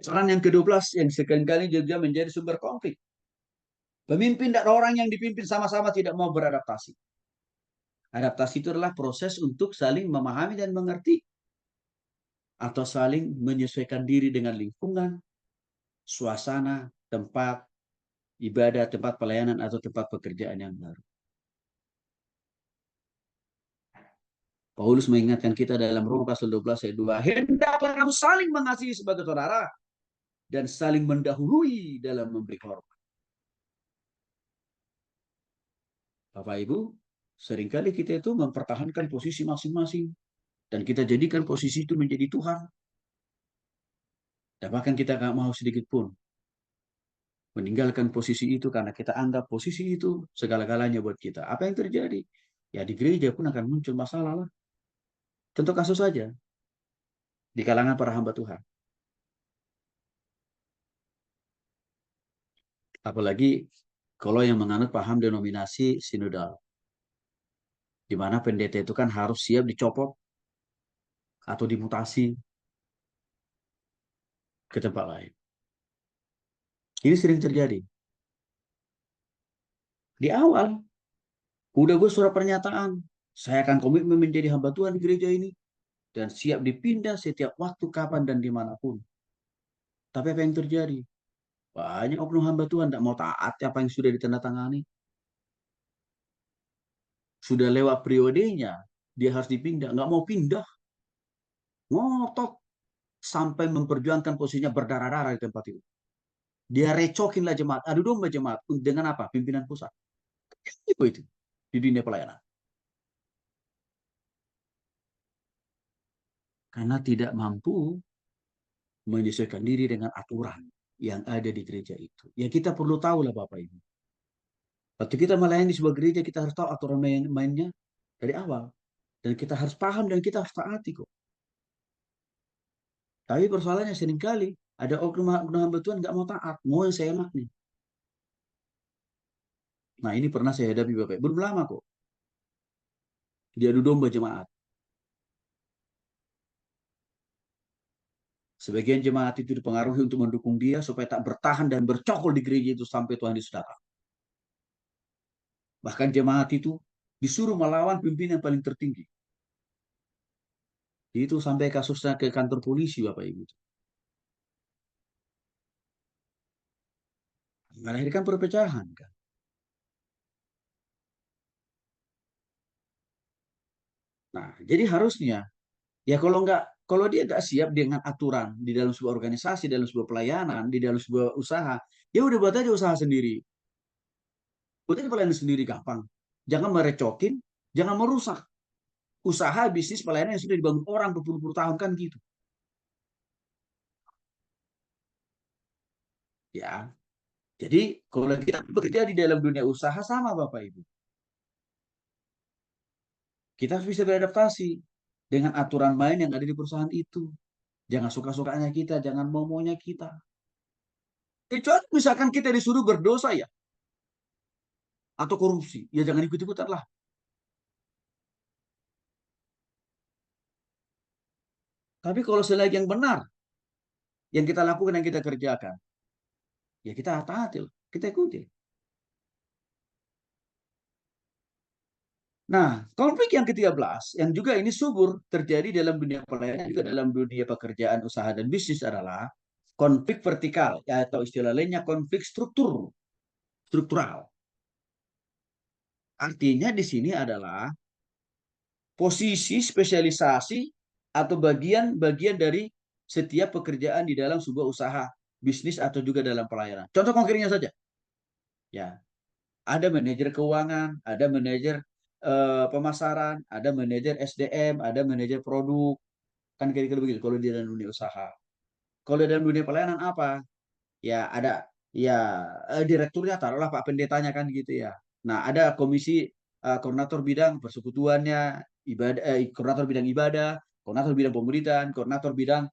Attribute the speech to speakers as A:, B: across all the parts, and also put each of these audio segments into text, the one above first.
A: Saran yang ke-12 yang seringkali juga menjadi sumber konflik. Pemimpin dan orang yang dipimpin sama-sama tidak mau beradaptasi. Adaptasi itu adalah proses untuk saling memahami dan mengerti atau saling menyesuaikan diri dengan lingkungan, suasana, tempat ibadah, tempat pelayanan atau tempat pekerjaan yang baru. Paulus mengingatkan kita dalam Roma pasal 12 ayat 2, hendaklah kamu saling mengasihi sebagai saudara dan saling mendahului dalam memberi hormat. Bapak Ibu, seringkali kita itu mempertahankan posisi masing-masing dan kita jadikan posisi itu menjadi Tuhan. Dan bahkan kita nggak mau sedikit pun meninggalkan posisi itu karena kita anggap posisi itu segala-galanya buat kita. Apa yang terjadi? Ya di gereja pun akan muncul masalah lah. Tentu kasus saja di kalangan para hamba Tuhan. Apalagi kalau yang menganut paham denominasi sinodal, di mana pendeta itu kan harus siap dicopot atau dimutasi ke tempat lain. Ini sering terjadi. Di awal, udah gue surat pernyataan, saya akan komitmen menjadi hamba Tuhan di gereja ini, dan siap dipindah setiap waktu, kapan, dan dimanapun. Tapi apa yang terjadi? Banyak oknum hamba Tuhan tidak mau taat apa yang sudah ditandatangani. Sudah lewat periodenya, dia harus dipindah. Nggak mau pindah, ngotot sampai memperjuangkan posisinya berdarah-darah di tempat itu. Dia recokinlah jemaat, adu domba jemaat dengan apa? Pimpinan pusat. Itu di dunia pelayanan. Karena tidak mampu menyesuaikan diri dengan aturan yang ada di gereja itu. Ya kita perlu tahu lah Bapak Ibu. Waktu kita melayani di sebuah gereja, kita harus tahu aturan mainnya dari awal. Dan kita harus paham dan kita harus taati kok. Tapi persoalannya seringkali ada oknum hamba Tuhan nggak mau taat, mau yang saya enak nih. Nah ini pernah saya hadapi Bapak. Belum lama kok. Dia adu domba jemaat. Sebagian jemaat itu dipengaruhi untuk mendukung dia supaya tak bertahan dan bercokol di gereja itu sampai Tuhan Yesus datang. Bahkan jemaat itu disuruh melawan pimpinan yang paling tertinggi. Itu sampai kasusnya ke kantor polisi Bapak Ibu. Melahirkan perpecahan kan. Nah, jadi harusnya ya kalau dia nggak siap dengan aturan di dalam sebuah organisasi, dalam sebuah pelayanan, di dalam sebuah usaha, ya udah buat aja usaha sendiri. Buat aja pelayanan sendiri gampang. Jangan merecokin, jangan merusak usaha bisnis pelayanan yang sudah dibangun orang berpuluh-puluh tahun kan gitu. Ya, jadi kalau kita bekerja di dalam dunia usaha sama Bapak Ibu. Kita harus bisa beradaptasi dengan aturan main yang ada di perusahaan itu. Jangan suka-sukanya kita, jangan mau-maunya kita. Kecuali misalkan kita disuruh berdosa ya, atau korupsi, ya jangan ikut-ikutan lah. Tapi kalau selagi yang benar, yang kita lakukan, yang kita kerjakan, ya kita taati, kita ikuti. Nah, konflik yang ke-13, yang juga ini subur terjadi dalam dunia pelayanan, juga dalam dunia pekerjaan, usaha, dan bisnis adalah konflik vertikal, atau istilah lainnya konflik struktural. Artinya di sini adalah posisi spesialisasi atau bagian-bagian dari setiap pekerjaan di dalam sebuah usaha, bisnis, atau juga dalam pelayanan. Contoh konkretnya saja, ya ada manajer keuangan, ada manajer pemasaran, ada manajer SDM, ada manajer produk, kan kira-kira begitu. Kalau di dalam dunia usaha, kalau dalam dunia pelayanan apa? Ya ada, ya direkturnya taruhlah Pak Pendetanya kan gitu ya. Nah ada komisi koordinator bidang persekutuannya, koordinator bidang ibadah, koordinator bidang pemerintahan, koordinator bidang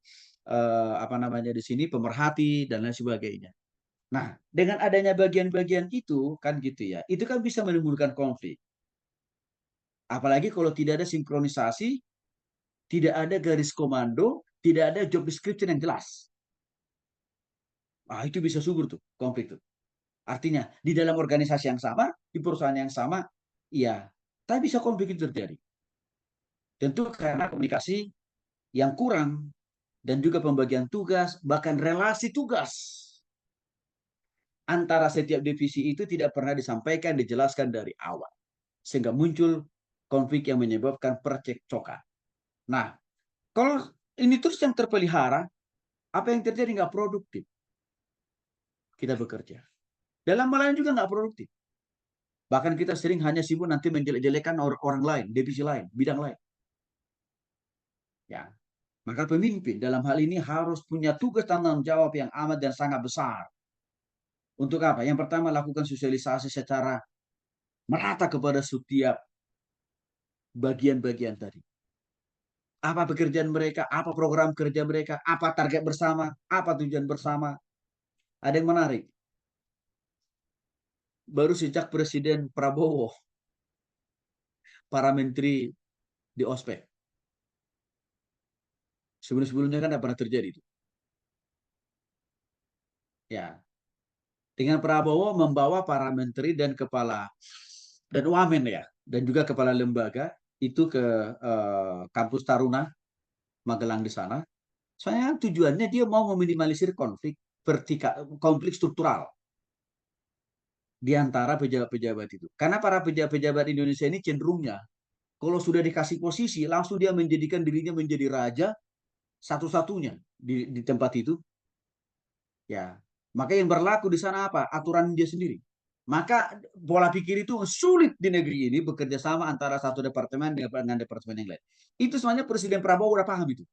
A: apa namanya di sini pemerhati dan lain sebagainya. Nah, dengan adanya bagian-bagian itu kan gitu ya, itu kan bisa menimbulkan konflik. Apalagi kalau tidak ada sinkronisasi, tidak ada garis komando, tidak ada job description yang jelas. Ah, itu bisa subur tuh konflik tuh. Artinya di dalam organisasi yang sama, di perusahaan yang sama, iya, tapi bisa konflik itu terjadi. Tentu karena komunikasi yang kurang dan juga pembagian tugas, bahkan relasi tugas antara setiap divisi itu tidak pernah disampaikan, dijelaskan dari awal. Sehingga muncul konflik yang menyebabkan percekcokan. Nah, kalau ini terus yang terpelihara, apa yang terjadi? Nggak produktif kita bekerja. Dalam hal lain juga nggak produktif. Bahkan kita sering hanya sibuk nanti menjelek-jelekan orang lain, divisi lain, bidang lain. Ya, maka pemimpin dalam hal ini harus punya tugas tanggung jawab yang amat dan sangat besar. Untuk apa? Yang pertama, lakukan sosialisasi secara merata kepada setiap bagian-bagian tadi. Apa pekerjaan mereka, apa program kerja mereka, apa target bersama, apa tujuan bersama. Ada yang menarik. Baru sejak Presiden Prabowo, para menteri di ospek. Sebelum-sebelumnya kan tidak pernah terjadi itu. Ya, dengan Prabowo membawa para menteri dan kepala dan wamen ya, dan juga kepala lembaga itu ke kampus Taruna Magelang di sana. Soalnya tujuannya dia mau meminimalisir konflik struktural di antara pejabat-pejabat itu. Karena para pejabat-pejabat Indonesia ini cenderungnya kalau sudah dikasih posisi langsung dia menjadikan dirinya menjadi raja satu-satunya di tempat itu. Ya, maka yang berlaku di sana apa? Aturan dia sendiri. Maka pola pikir itu sulit di negeri ini bekerja sama antara satu departemen dengan departemen yang lain. Itu sebenarnya Presiden Prabowo udah paham itu.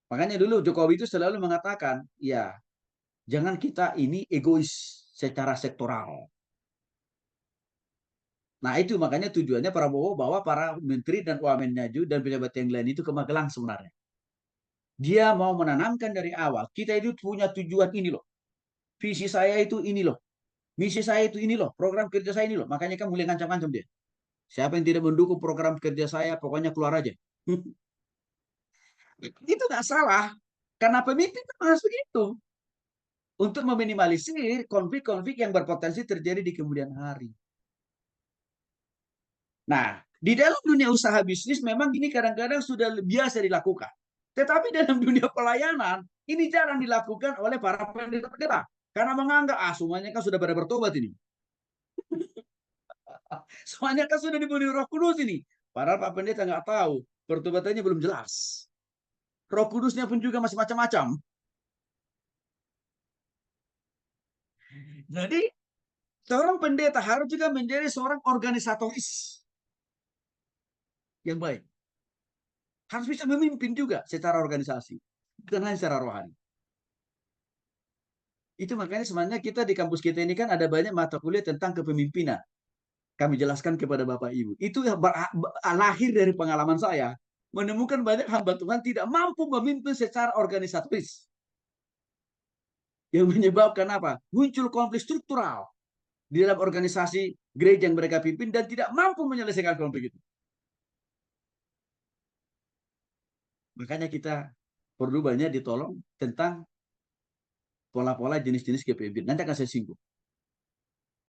A: Makanya dulu Jokowi itu selalu mengatakan, ya jangan kita ini egois secara sektoral. Nah itu makanya tujuannya Prabowo bawa para menteri dan wamennya dan pejabat yang lain itu ke Magelang sebenarnya. Dia mau menanamkan dari awal, kita itu punya tujuan ini loh. Visi saya itu ini loh. Misi saya itu ini loh. Program kerja saya ini loh. Makanya kan mulai ngancam-ngancam dia. Siapa yang tidak mendukung program kerja saya, pokoknya keluar aja. Itu nggak salah. Karena pemimpin harus begitu. Untuk meminimalisir konflik-konflik yang berpotensi terjadi di kemudian hari. Nah, di dalam dunia usaha bisnis memang ini kadang-kadang sudah biasa dilakukan. Tetapi dalam dunia pelayanan, ini jarang dilakukan oleh para pendeta-pendeta. Karena menganggap, semuanya kan sudah pada bertobat ini. Semuanya kan sudah diberi Roh Kudus ini. Padahal Pak Pendeta nggak tahu, pertobatannya belum jelas. Roh Kudusnya pun juga masih macam-macam. Jadi seorang pendeta harus juga menjadi seorang organisatoris yang baik. Harus bisa memimpin juga secara organisasi, bukan hanya secara rohani. Itu makanya sebenarnya kita di kampus kita ini kan ada banyak mata kuliah tentang kepemimpinan. Kami jelaskan kepada Bapak Ibu. Itu yang lahir dari pengalaman saya. Menemukan banyak hamba Tuhan tidak mampu memimpin secara organisatoris. Yang menyebabkan apa? Muncul konflik struktural di dalam organisasi gereja yang mereka pimpin dan tidak mampu menyelesaikan konflik itu. Makanya kita perlu banyak ditolong tentang pola-pola jenis-jenis kepemimpinan. Nanti akan saya singgung.